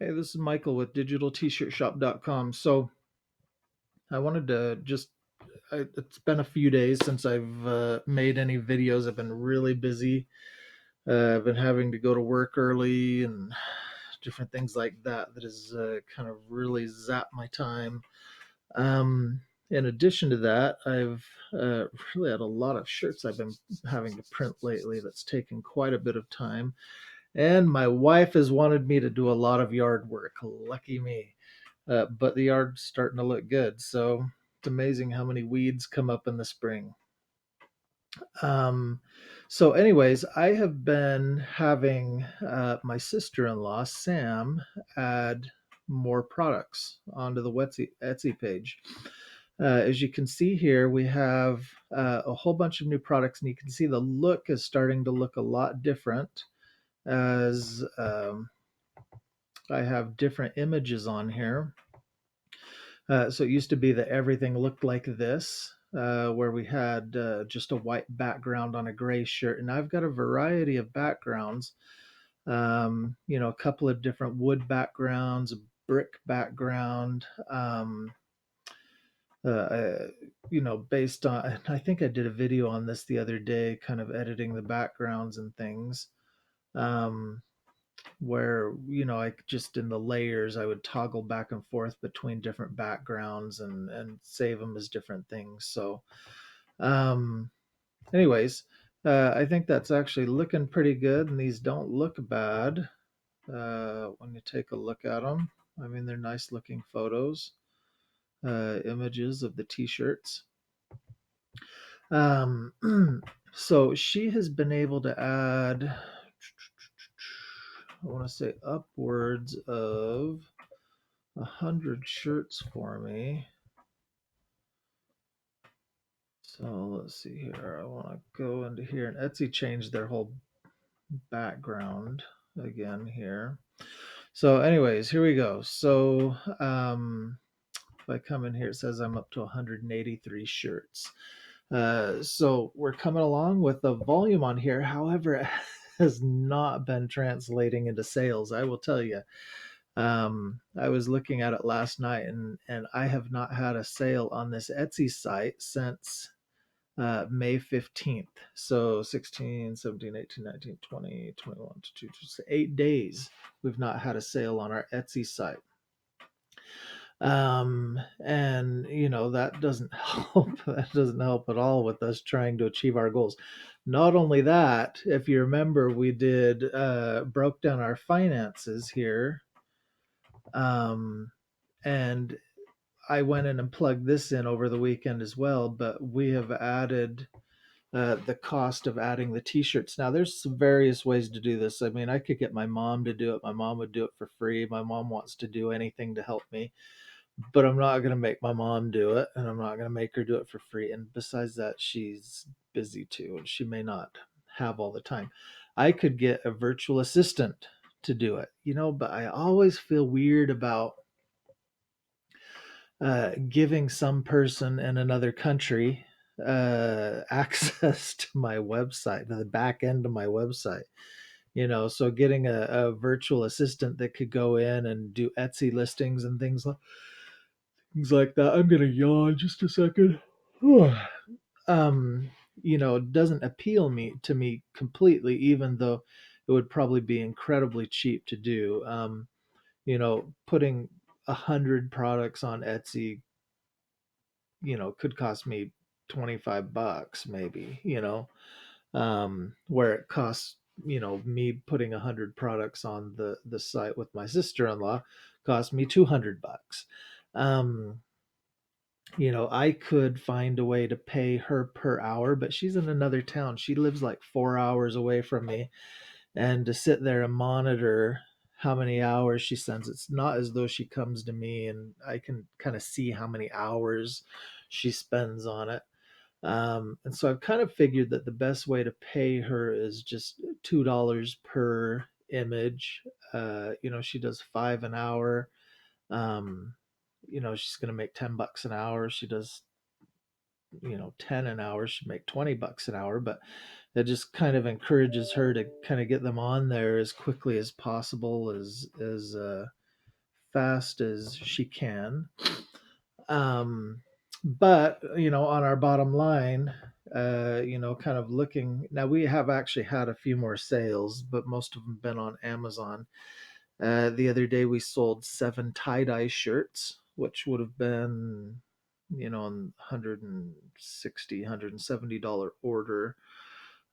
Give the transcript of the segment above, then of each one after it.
Hey, this is Michael with digitaltshirtshop.com. So I wanted to it's been a few days since I've made any videos. I've been really busy. I've been having to go to work early and different things like that that has kind of really zapped my time. Um, in addition to that, I've really had a lot of shirts I've been having to print lately that's taken quite a bit of time. And my wife has wanted me to do a lot of yard work. Lucky me. But the yard's starting to look good. So it's amazing how many weeds come up in the spring. Um, anyways, I have been having my sister-in-law, Sam, add more products onto the Etsy page. As you can see here, we have a whole bunch of new products, and you can see the look is starting to look a lot different as I have different images on here. So it used to be that everything looked like this, where we had just a white background on a gray shirt. And I've got a variety of backgrounds, a couple of different wood backgrounds, a brick background, uh, uh, based on, I think I did a video on this the other day, kind of editing the backgrounds and things. Um, where I just in the layers I would toggle back and forth between different backgrounds and save them as different things. So um anyways, I think that's actually looking pretty good, and these don't look bad when you take a look at them. I mean, they're nice looking photos, images of the t-shirts. um so she has been able to add, I want to say, upwards of 100 shirts for me. So let's see here. I want to go into here, and Etsy changed their whole background again here. So, anyways, here we go. So, if I come in here, it says I'm up to 183 shirts. So we're coming along with the volume on here. However, it has not been translating into sales. I will tell you. I was looking at it last night, and I have not had a sale on this Etsy site since May 15th. So 16, 17, 18, 19, 20, 21, 22, 8 days we've not had a sale on our Etsy site. And that doesn't help. That doesn't help at all with us trying to achieve our goals. Not only that, if you remember, we did broke down our finances here, um, and I went in and plugged this in over the weekend as well. But we have added the cost of adding the t-shirts. Now, there's some various ways to do this. I mean, I could get my mom to do it. My mom would do it for free. My mom wants to do anything to help me, but I'm not going to make my mom do it, and I'm not going to make her do it for free. And besides that, she's busy too, and she may not have all the time. I could get a virtual assistant to do it, but I always feel weird about giving some person in another country access to my website, to the back end of my website. So getting a virtual assistant that could go in and do Etsy listings and things like that. I'm gonna yawn just a second. um, doesn't appeal me to me completely, even though it would probably be incredibly cheap to do. Putting 100 products on Etsy, could cost me $25 maybe, where it costs, me putting 100 products on the site with my sister-in-law cost me $200. Um, I could find a way to pay her per hour, but she's in another town. She lives like 4 hours away from me, and to sit there and monitor how many hours she sends, it's not as though she comes to me and I can kind of see how many hours she spends on it. And so I've kind of figured that the best way to pay her is just $2 per image. She does 5 an hour. Um, she's going to make $10 an hour. She does 10 an hour, she'd make $20 an hour. But that just kind of encourages her to kind of get them on there as quickly as possible, as fast as she can. Um, but on our bottom line, kind of looking now, we have actually had a few more sales, but most of them been on Amazon. The other day we sold 7 tie-dye shirts, which would have been, on $170 order.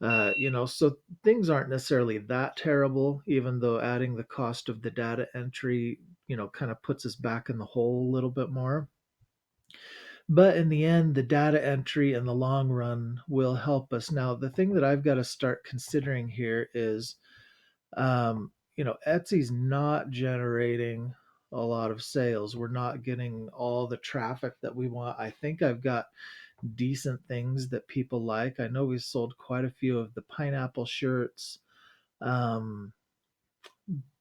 So things aren't necessarily that terrible, even though adding the cost of the data entry, kind of puts us back in the hole a little bit more. But in the end, the data entry in the long run will help us. Now, the thing that I've got to start considering here is, Etsy's not generating a lot of sales. We're not getting all the traffic that we want. I think I've got decent things that people like. I know we sold quite a few of the pineapple shirts, um,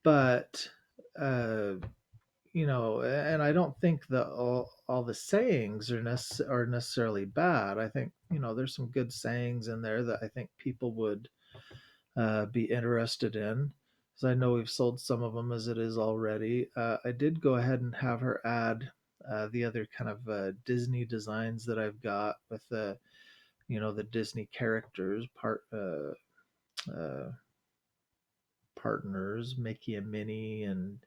but uh, and I don't think that all the sayings are necessarily bad. I think there's some good sayings in there that I think people would be interested in. So I know we've sold some of them as it is already. I did go ahead and have her add the other kind of Disney designs that I've got with the Disney characters uh, partners, Mickey and Minnie and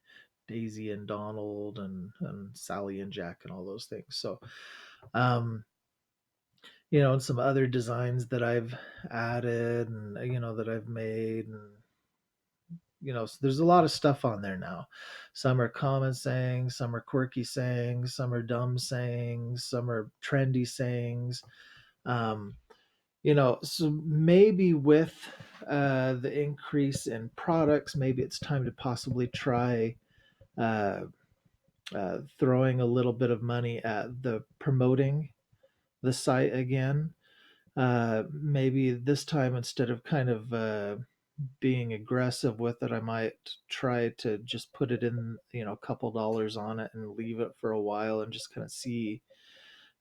Daisy and Donald and Sally and Jack and all those things. So, um, and some other designs that I've added and that I've made, and so there's a lot of stuff on there now. Some are common sayings, some are quirky sayings, some are dumb sayings, some are trendy sayings. Um, so maybe with the increase in products, maybe it's time to possibly try uh, throwing a little bit of money at the promoting the site again. Maybe this time, instead of kind of being aggressive with it, I might try to just put it in, a couple dollars on it and leave it for a while and just kind of see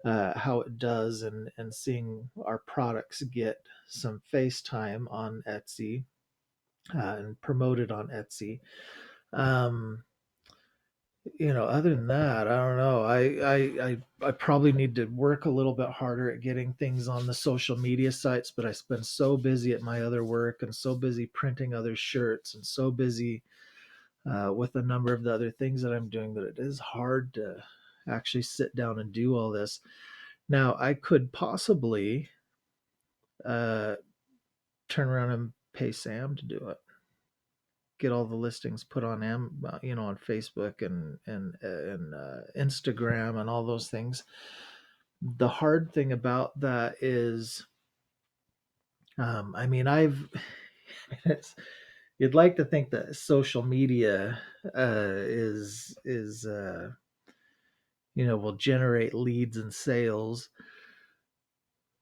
how it does, and seeing our products get some face time on Etsy and promoted on Etsy. Um, Other than that, I don't know. I probably need to work a little bit harder at getting things on the social media sites, but I've been so busy at my other work and so busy printing other shirts and so busy with a number of the other things that I'm doing that it is hard to actually sit down and do all this. Now, I could possibly uh, turn around and pay Sam to do it. Get all the listings put on on Facebook and Instagram and all those things. The hard thing about that is, I mean, it's, you'd like to think that social media is will generate leads and sales,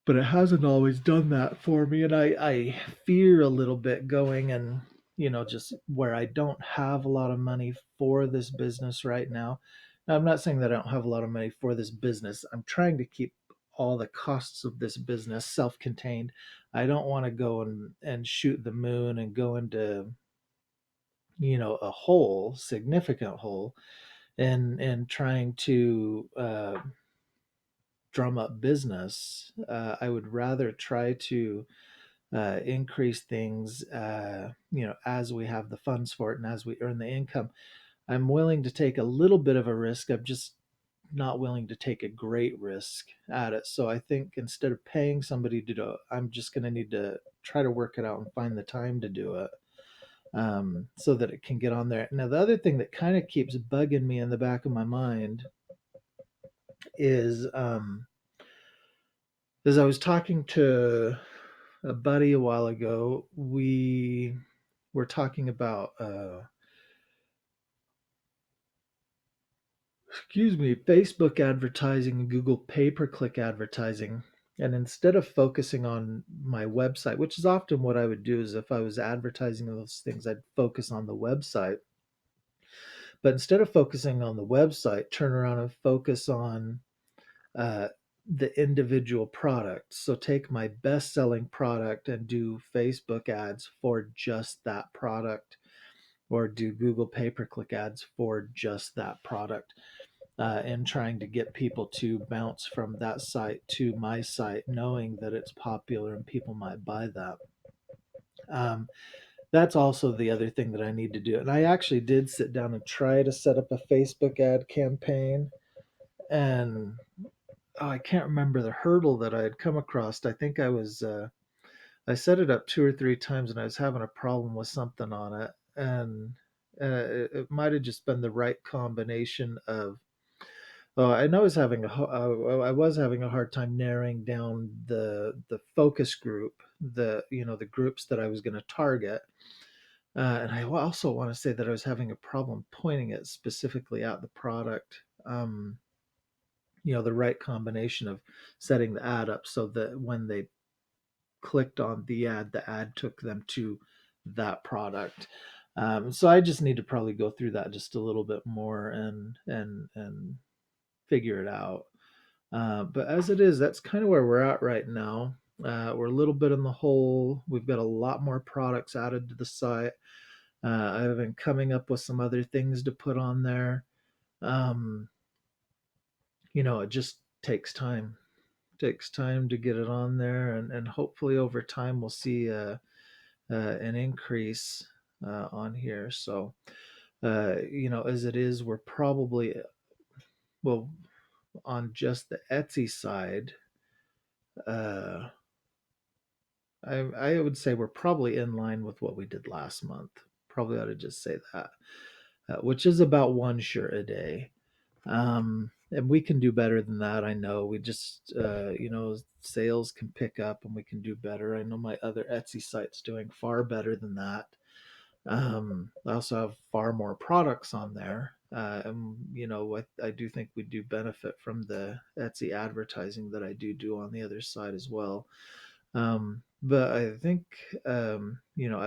but it hasn't always done that for me. And I fear a little bit going and, just where I don't have a lot of money for this business right now. Now, I'm not saying that I don't have a lot of money for this business. I'm trying to keep all the costs of this business self contained. I don't want to go and shoot the moon and go into, a hole, significant hole, and trying to, drum up business. I would rather try to increase things, as we have the funds for it and as we earn the income. I'm willing to take a little bit of a risk. I'm just not willing to take a great risk at it. So I think instead of paying somebody to do it, I'm just going to need to try to work it out and find the time to do it. So that it can get on there. Now, the other thing that kind of keeps bugging me in the back of my mind is, as I was talking to a buddy a while ago, we were talking about, Facebook advertising and Google pay-per-click advertising. And instead of focusing on my website, which is often what I would do, is if I was advertising those things, I'd focus on the website. But instead of focusing on the website, turn around and focus on uh, the individual product. So take my best selling product and do Facebook ads for just that product. or do Google pay-per-click ads for just that product, and trying to get people to bounce from that site to my site, knowing that it's popular and people might buy that. Um, that's also the other thing that I need to do. And I actually did sit down and try to set up a Facebook ad campaign, and I can't remember the hurdle that I had come across. I think I set it up 2 or 3 times, and I was having a problem with something on it, and it might have just been the right combination of. Oh, I know I was having a hard time narrowing down the focus group, the groups that I was going to target. And I also want to say that I was having a problem pointing it specifically at the product. The right combination of setting the ad up so that when they clicked on the ad took them to that product. So I just need to probably go through that just a little bit more and figure it out. But as it is, that's kind of where we're at right now. We're a little bit in the hole. We've got a lot more products added to the site. I've been coming up with some other things to put on there. Um, it just takes time to get it on there, and hopefully over time we'll see an increase on here. So, as it is, we're probably, well, on just the Etsy side, uh, I would say we're probably in line with what we did last month. Probably ought to just say that, which is about one shirt a day. And we can do better than that. I know we just, sales can pick up and we can do better. I know my other Etsy site's doing far better than that. I also have far more products on there. And, I do think we do benefit from the Etsy advertising that I do on the other side as well. But I think, I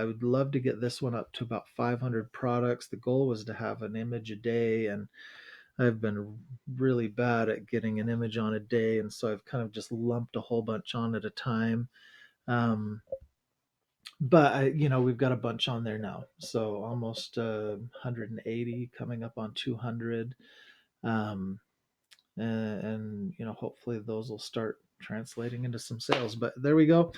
would love to get this one up to about 500 products. The goal was to have an image a day, and I've been really bad at getting an image on a day, and so I've kind of just lumped a whole bunch on at a time. Um, but we've got a bunch on there now, so almost 180, coming up on 200. Um, and hopefully those will start translating into some sales. But there we go.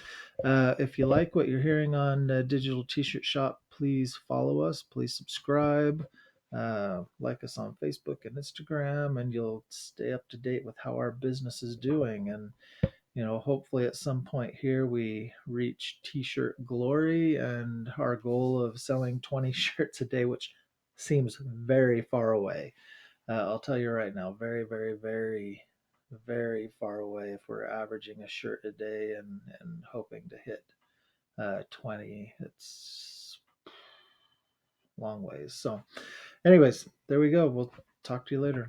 If you like what you're hearing on Digital T-Shirt Shop, please follow us, please subscribe, like us on Facebook and Instagram, and you'll stay up to date with how our business is doing. And hopefully at some point here we reach T-shirt glory and our goal of selling 20 shirts a day, which seems very far away. I'll tell you right now, very, very, very, very far away if we're averaging a shirt a day and hoping to hit 20. It's long ways. So, anyways, there we go. We'll talk to you later.